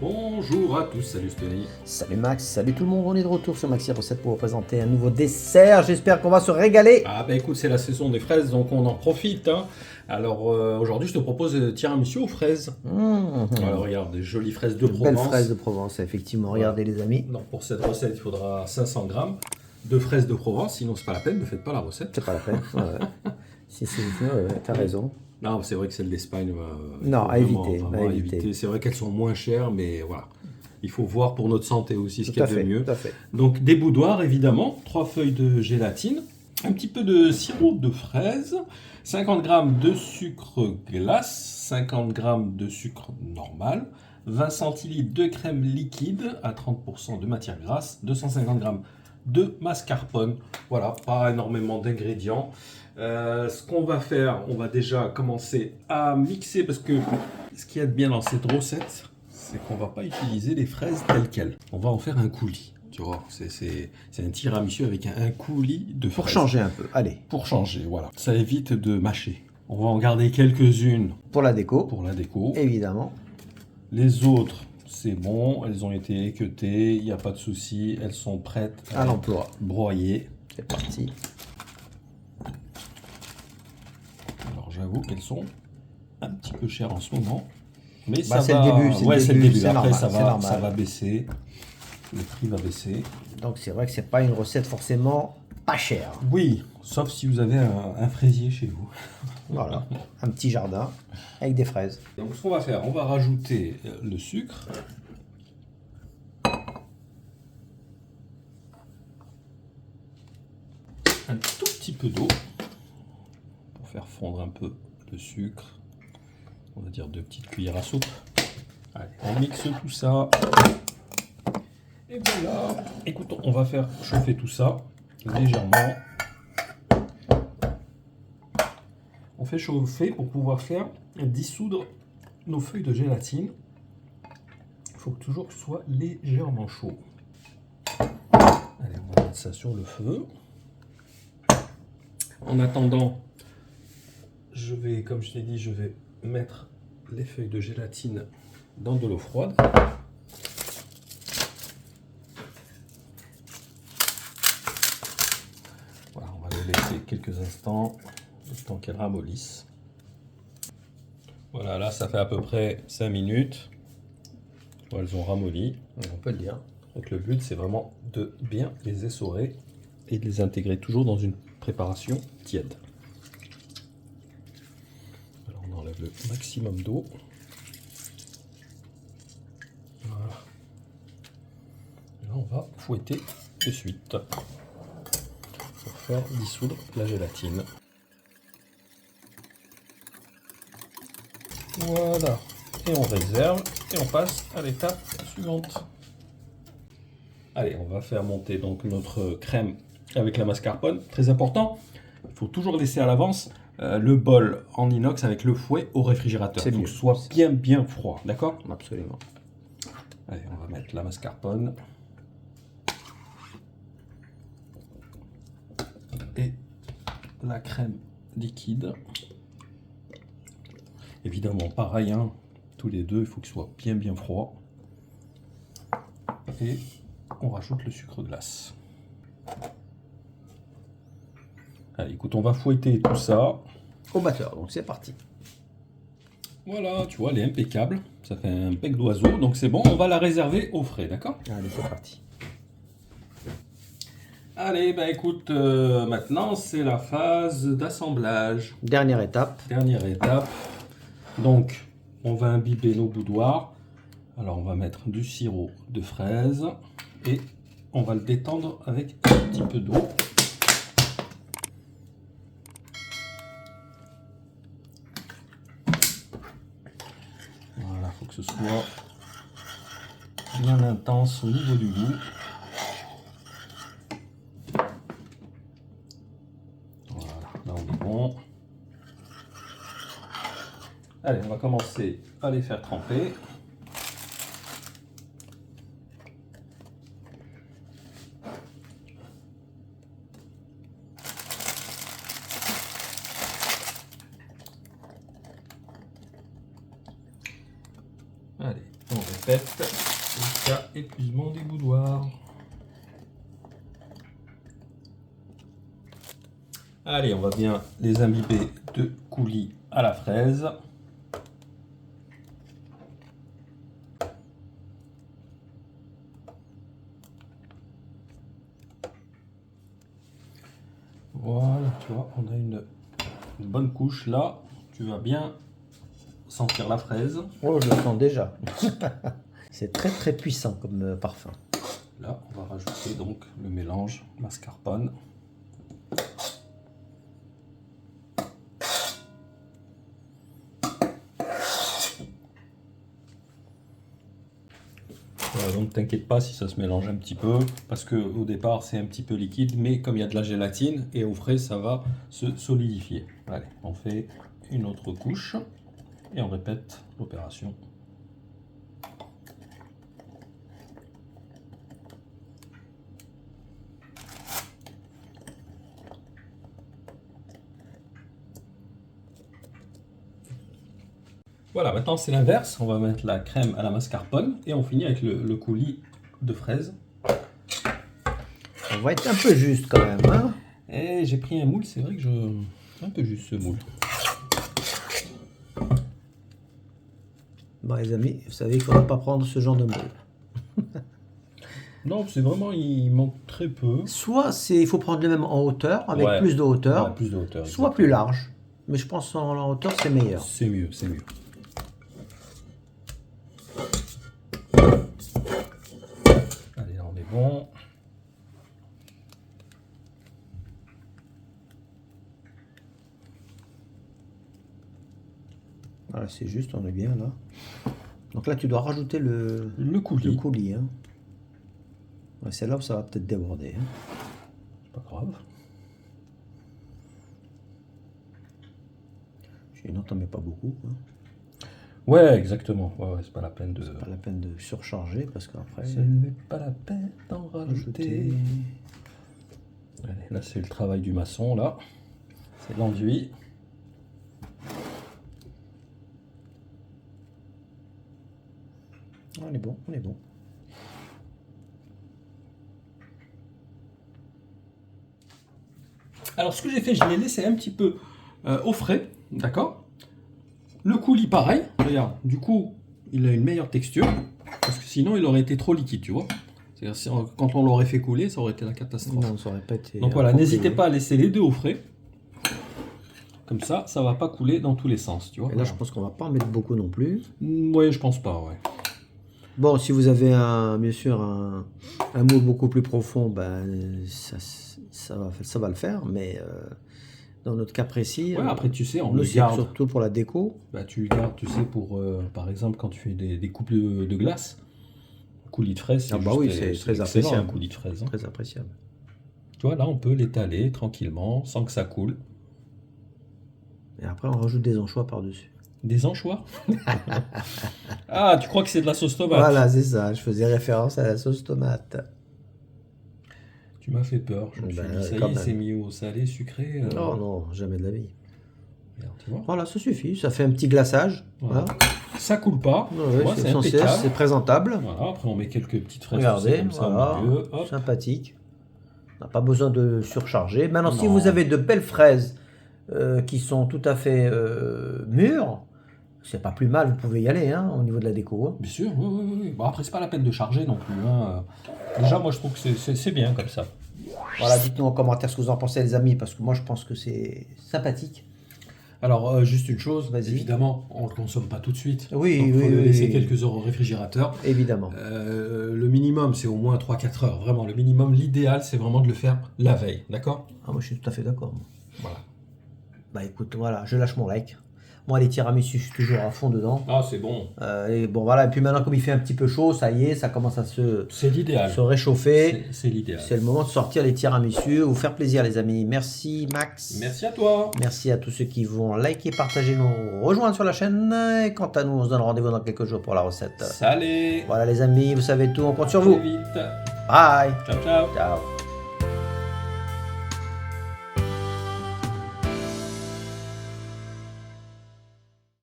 Bonjour à tous, salut Stéphanie. Salut Max, salut tout le monde, on est de retour sur Maxi Recette pour vous présenter un nouveau dessert. J'espère qu'on va se régaler. Ah bah écoute, c'est la saison des fraises, donc on en profite. Alors aujourd'hui, je te propose tiramisu aux fraises. Alors regarde, des jolies fraises de Provence. Belles fraises de Provence, effectivement. Regardez les amis. Donc pour cette recette, il faudra 500 grammes de fraises de Provence, sinon c'est pas la peine, ne faites pas la recette. C'est pas la peine. Si, t'as raison. Non, c'est vrai que celle d'Espagne, Non, à éviter. Vraiment à éviter. C'est vrai qu'elles sont moins chères, mais voilà. Il faut voir pour notre santé aussi ce qu'il y a de mieux. Tout à fait. Donc des boudoirs évidemment, 3 feuilles de gélatine, un petit peu de sirop de fraise, 50 g de sucre glace, 50 g de sucre normal, 20 centilitres de crème liquide à 30% de matière grasse, 250 g de mascarpone. Voilà, pas énormément d'ingrédients. Ce qu'on va faire, on va déjà commencer à mixer parce que ce qu'il y a de bien dans cette recette, c'est qu'on va pas utiliser les fraises telles quelles. On va en faire un coulis. Tu vois, c'est un tiramisu avec un coulis de fraises. Pour changer un peu, allez. Pour changer, voilà. Ça évite de mâcher. On va en garder quelques-unes pour la déco. Pour la déco. Évidemment. Les autres, c'est bon. Elles ont été équeutées. Il n'y a pas de souci. Elles sont prêtes à l'emploi. Broyer. C'est parti. Alors j'avoue qu'elles sont un petit peu chères en ce moment. Mais bah, c'est le début. C'est le début. Après, normal, ça va baisser. Le prix va baisser. Donc c'est vrai que c'est pas une recette forcément pas chère. Oui, sauf si vous avez un fraisier chez vous. Voilà, un petit jardin avec des fraises. Donc ce qu'on va faire, on va rajouter le sucre. Un tout petit peu d'eau pour faire fondre un peu le sucre. On va dire 2 petites cuillères à soupe. Allez, on mixe tout ça. Et voilà. Écoute, on va faire chauffer tout ça légèrement. On fait chauffer pour pouvoir faire dissoudre nos feuilles de gélatine. Il faut toujours que ce soit légèrement chaud. Allez, on va mettre ça sur le feu. En attendant, je vais, comme je t'ai dit, je vais mettre les feuilles de gélatine dans de l'eau froide. Voilà, on va les laisser quelques instants, le temps qu'elles ramollissent. Voilà, là ça fait à peu près 5 minutes. Elles ont ramolli, on peut le dire. Donc le but c'est vraiment de bien les essorer et de les intégrer toujours dans une préparation tiède. Alors on enlève le maximum d'eau. Voilà. Et là on va fouetter de suite pour faire dissoudre la gélatine. Voilà, et on réserve et on passe à l'étape suivante. Allez, on va faire monter donc notre crème avec la mascarpone. Très important, il faut toujours laisser à l'avance le bol en inox avec le fouet au réfrigérateur. Il faut que ce soit bien froid, d'accord? Absolument. Allez, on va mettre la mascarpone. Et la crème liquide. Évidemment, pareil, hein, tous les deux, il faut que ce soit bien froid. Et on rajoute le sucre glace. Allez, écoute, on va fouetter tout ça. Au batteur, donc c'est parti. Voilà, tu vois, elle est impeccable. Ça fait un bec d'oiseau, donc c'est bon. On va la réserver au frais, d'accord? Allez, c'est parti. Allez, bah écoute, maintenant c'est la phase d'assemblage. Dernière étape. Dernière étape. Donc, on va imbiber nos boudoirs. Alors, on va mettre du sirop de fraise et on va le détendre avec un petit peu d'eau. Voilà, il faut que ce soit bien intense au niveau du goût. Voilà, là on est bon. Allez, on va commencer à les faire tremper. Allez, On répète jusqu'à épuisement des boudoirs. Allez, on va bien les imbiber de coulis à la fraise. Voilà, tu vois, on a une bonne couche là. Tu vas bien sentir la fraise. Oh, je le sens déjà. C'est très très puissant comme parfum. Là, on va rajouter donc le mélange mascarpone. Voilà, donc t'inquiète pas si ça se mélange un petit peu, parce que au départ c'est un petit peu liquide, mais comme il y a de la gélatine, et au frais ça va se solidifier. Allez, on fait une autre couche, et on répète l'opération. Voilà, maintenant c'est l'inverse, on va mettre la crème à la mascarpone et on finit avec le coulis de fraises. On va être un peu juste quand même. Hein, Et j'ai pris un moule, c'est vrai que un peu juste ce moule. bon les amis, vous savez qu'il ne faudra pas prendre ce genre de moule. Non, c'est vraiment, il manque très peu. Soit il faut prendre le même en hauteur, avec Ouais. plus de hauteur, Ouais, plus de hauteur. soit plus large. Mais je pense en hauteur c'est meilleur. C'est mieux, c'est mieux. Allez, là on est bon. Voilà, c'est juste, on est bien là. Donc là tu dois rajouter le Le coulis. Hein. Ouais, c'est là où ça va peut-être déborder. Hein. C'est pas grave. Sinon t'en mets pas beaucoup. Hein. Ouais, exactement. Ouais, c'est pas la peine de. Pas la peine de surcharger parce qu'après. Ce n'est pas la peine d'en rajouter. Allez, là c'est le travail du maçon, là. C'est l'enduit. On est bon, on est bon. Alors ce que j'ai fait, je l'ai laissé un petit peu au frais, d'accord? Le coulis pareil, regarde, du coup il a une meilleure texture, parce que sinon il aurait été trop liquide, tu vois. C'est-à-dire si quand on l'aurait fait couler, ça aurait été la catastrophe. Non, ça aurait pas été. Donc voilà, n'hésitez pas à laisser les deux au frais. Comme ça ne va pas couler dans tous les sens, tu vois. Et là, je pense qu'on va pas en mettre beaucoup non plus. Ouais, je pense pas, ouais. Bon, si vous avez bien sûr un moule beaucoup plus profond, ben, ça va le faire, mais dans notre cas précis, Ouais, après tu sais, on nous, le c'est garde. surtout pour la déco. Bah, tu le gardes, tu sais, pour par exemple quand tu fais des coupes de glace, coulis de fraises, c'est Ah bah oui, juste, c'est très excellent, appréciable. un coulis de fraises. Hein. Très appréciable. Tu vois, là on peut l'étaler tranquillement, sans que ça coule. Et après, on rajoute des anchois par-dessus. Des anchois. Ah, tu crois que c'est de la sauce tomate? Voilà, c'est ça. Je faisais référence à la sauce tomate. Tu m'as fait peur. Je me suis Ben, dit, ça y quand est, même. c'est mis au salé, sucré. Non, non, jamais de la vie. Regarde, tu vois. Voilà, ça suffit. Ça fait un petit glaçage. Voilà. Voilà. Ça coule pas. Ouais, Tu vois, c'est c'est essentiel, impeccable. c'est présentable. Voilà, après on met quelques petites fraises Regardez, comme ça voilà, au milieu. Hop. sympathique. On n'a pas besoin de surcharger. Maintenant, si Non. vous avez de belles fraises qui sont tout à fait mûres, c'est pas plus mal, vous pouvez y aller hein, au niveau de la déco. Hein. Bien sûr, oui, oui, oui. Bon, après, c'est pas la peine de charger non plus. Hein. Déjà, moi, je trouve que c'est bien comme ça. Voilà, dites-nous en commentaire ce que vous en pensez, les amis, parce que moi, je pense que c'est sympathique. Alors, juste une chose, Vas-y. évidemment, on ne le consomme pas tout de suite. Oui, Donc, il faut oui, le oui, laisser oui. quelques heures au réfrigérateur. Évidemment. Le minimum, c'est au moins 3-4 heures. Vraiment, le minimum, l'idéal, c'est vraiment de le faire la veille. D'accord? Ah, moi, je suis tout à fait d'accord. moi. Voilà. Bah écoute, voilà, je lâche mon like. Moi, les tiramisu, je suis toujours à fond dedans. Ah, c'est bon. Et bon, voilà, et puis maintenant, comme il fait un petit peu chaud, ça y est, ça commence à se C'est l'idéal. réchauffer. C'est l'idéal. C'est le moment de sortir les tiramisu, vous faire plaisir les amis. Merci Max. Merci à toi. Merci à tous ceux qui vont liker, partager, nous rejoindre sur la chaîne. Et quant à nous, on se donne rendez-vous dans quelques jours pour la recette. Salut. Voilà les amis, vous savez tout, on compte sur Très vous. vite. Bye. Ciao, ciao. Ciao.